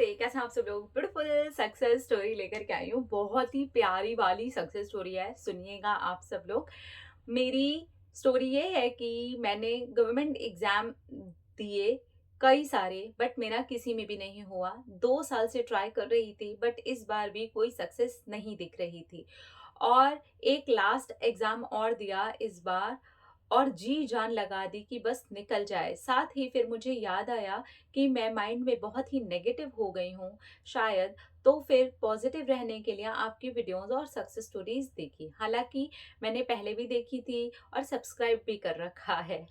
नमस्ते, कैसे हैं आप सब लोग। ब्यूटीफुल सक्सेस स्टोरी लेकर के आई हूँ। बहुत ही प्यारी वाली सक्सेस स्टोरी है, सुनिएगा आप सब लोग। मेरी स्टोरी ये है कि मैंने गवर्नमेंट एग्जाम दिए कई सारे, बट मेरा किसी में भी नहीं हुआ। 2 साल से ट्राई कर रही थी, बट इस बार भी कोई सक्सेस नहीं दिख रही थी। और एक लास्ट एग्जाम और दिया इस बार, और जी जान लगा दी कि बस निकल जाए। साथ ही फिर मुझे याद आया कि मैं माइंड में बहुत ही नेगेटिव हो गई हूँ शायद, तो फिर पॉजिटिव रहने के लिए आपकी वीडियोस और सक्सेस स्टोरीज देखी। हालांकि मैंने पहले भी देखी थी और सब्सक्राइब भी कर रखा है,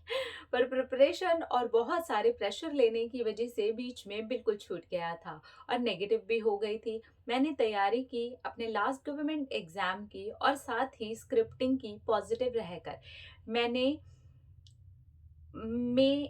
पर प्रिपरेशन और बहुत सारे प्रेशर लेने की वजह से बीच में बिल्कुल छूट गया था और नेगेटिव भी हो गई थी। मैंने तैयारी की अपने लास्ट गवर्नमेंट एग्जाम की और साथ ही स्क्रिप्टिंग की पॉजिटिव रहकर। मैंने मैं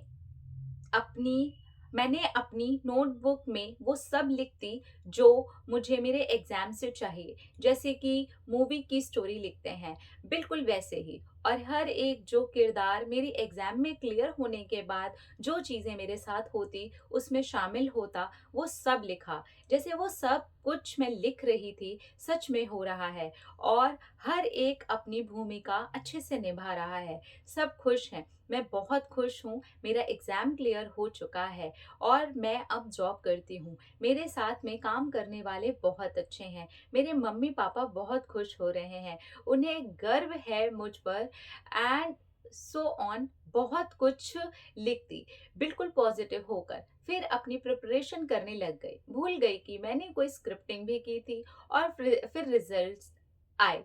अपनी मैंने अपनी नोटबुक में वो सब लिखती जो मुझे मेरे एग्जाम से चाहिए, जैसे कि मूवी की स्टोरी लिखते हैं, बिल्कुल वैसे ही। और हर एक जो किरदार मेरी एग्जाम में क्लियर होने के बाद जो चीज़ें मेरे साथ होती उसमें शामिल होता, वो सब लिखा। जैसे वो सब कुछ मैं लिख रही थी सच में हो रहा है, और हर एक अपनी भूमिका अच्छे से निभा रहा है। सब खुश हैं, मैं बहुत खुश हूँ। मेरा एग्ज़ाम क्लियर हो चुका है और मैं अब जॉब करती हूँ। मेरे साथ में काम करने वाले बहुत अच्छे हैं। मेरे मम्मी पापा बहुत खुश हो रहे हैं। उन्हें गर्व है मुझ पर, एंड सो ऑन। बहुत कुछ लिखती बिल्कुल पॉजिटिव होकर, फिर अपनी प्रिपरेशन करने लग गई। भूल गई कि मैंने कोई स्क्रिप्टिंग भी की थी। और फिर रिजल्ट्स आए,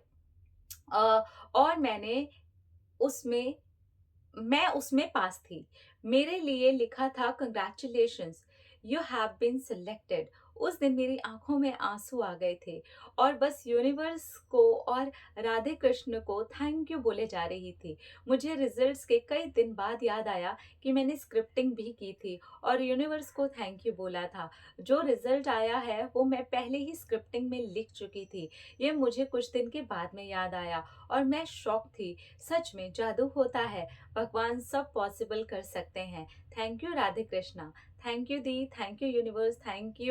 और उसमें मैं उसमें पास थी। मेरे लिए लिखा था congratulations, you have been selected. उस दिन मेरी आंखों में आंसू आ गए थे और बस यूनिवर्स को और राधे कृष्ण को थैंक यू बोले जा रही थी। मुझे रिजल्ट्स के कई दिन बाद याद आया कि मैंने स्क्रिप्टिंग भी की थी और यूनिवर्स को थैंक यू बोला था। जो रिजल्ट आया है वो मैं पहले ही स्क्रिप्टिंग में लिख चुकी थी। ये मुझे कुछ दिन के बाद में याद आया और मैं शॉक थी। सच में जादू होता है, भगवान सब पॉसिबल कर सकते हैं। Thank you Radhe Krishna, thank you the, thank you universe, thank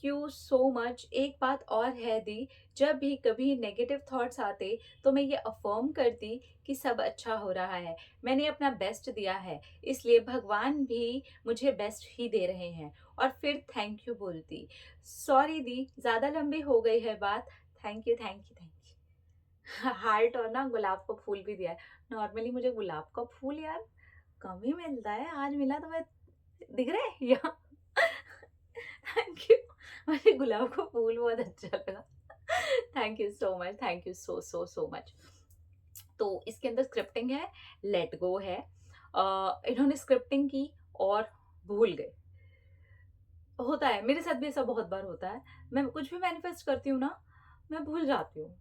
you so much. एक बात और है दी, जब भी कभी नेगेटिव थॉट्स आते तो मैं ये अफर्म करती कि सब अच्छा हो रहा है। मैंने अपना बेस्ट दिया है, इसलिए भगवान भी मुझे बेस्ट ही दे रहे हैं। और फिर थैंक यू बोलती। सॉरी दी, ज़्यादा लंबी हो गई है बात। Thank you, thank you, thank you. Heart और ना गुलाब का फूल भी दिया है। नॉर्मली मुझे गुलाब का फूल यार कम ही मिलता है, आज मिला तो मैं, दिख रहा है यहाँ। Thank you. मुझे गुलाब का फूल बहुत अच्छा लगा। Thank you so much, thank you so so so much. तो इसके अंदर स्क्रिप्टिंग है, लेट गो है। इन्होंने स्क्रिप्टिंग की और भूल गए। होता है, मेरे साथ भी ऐसा बहुत बार होता है। मैं कुछ भी मैनिफेस्ट करती हूँ ना, मैं भूल जाती हूँ।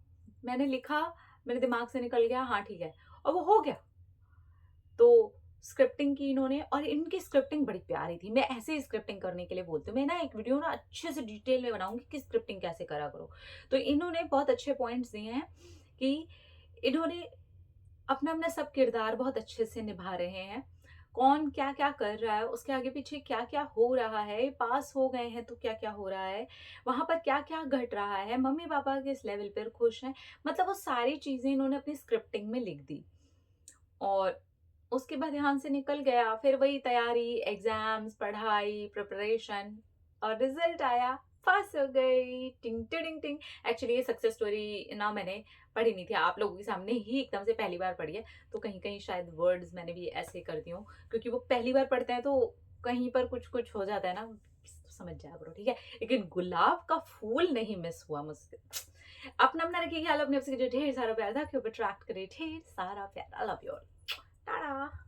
मैंने लिखा, मेरे दिमाग से निकल गया, हाँ ठीक है, और वो हो गया। तो स्क्रिप्टिंग की इन्होंने, और इनकी स्क्रिप्टिंग बड़ी प्यारी थी। मैं ऐसे ही स्क्रिप्टिंग करने के लिए बोलती हूँ। मैं ना एक वीडियो ना अच्छे से डिटेल में बनाऊंगी कि स्क्रिप्टिंग कैसे करा करो। तो इन्होंने बहुत अच्छे पॉइंट्स दिए हैं कि इन्होंने अपना अपना सब किरदार बहुत अच्छे से निभा रहे हैं। कौन क्या क्या कर रहा है, उसके आगे पीछे क्या क्या हो रहा है, पास हो गए हैं तो क्या क्या हो रहा है, वहां पर क्या क्या घट रहा है, मम्मी पापा किस लेवल पर खुश हैं, मतलब वो सारी चीजें इन्होंने अपनी स्क्रिप्टिंग में लिख दी। और उसके बाद ध्यान से निकल गया, फिर वही तैयारी, एग्जाम्स, पढ़ाई, प्रिपरेशन, और रिजल्ट आया, पास हो गई। टिंग टिंग टिंग। एक्चुअली ये सक्सेस स्टोरी ना मैंने पढ़ी नहीं थी, आप लोगों के सामने ही एकदम से पहली बार पढ़ी है। तो कहीं कहीं शायद वर्ड्स मैंने भी ऐसे कर दी हूँ, क्योंकि वो पहली बार पढ़ते हैं तो कहीं पर कुछ कुछ हो जाता है ना, समझ जाया करो, ठीक है। लेकिन गुलाब का फूल नहीं मिस हुआ मुझसे। अपना अपना रखिए ख्याल, अपने आपसे ढेर सारा प्यार था, क्यों अट्रैक्ट करे ढेर सारा प्यार। I love you all. Tata.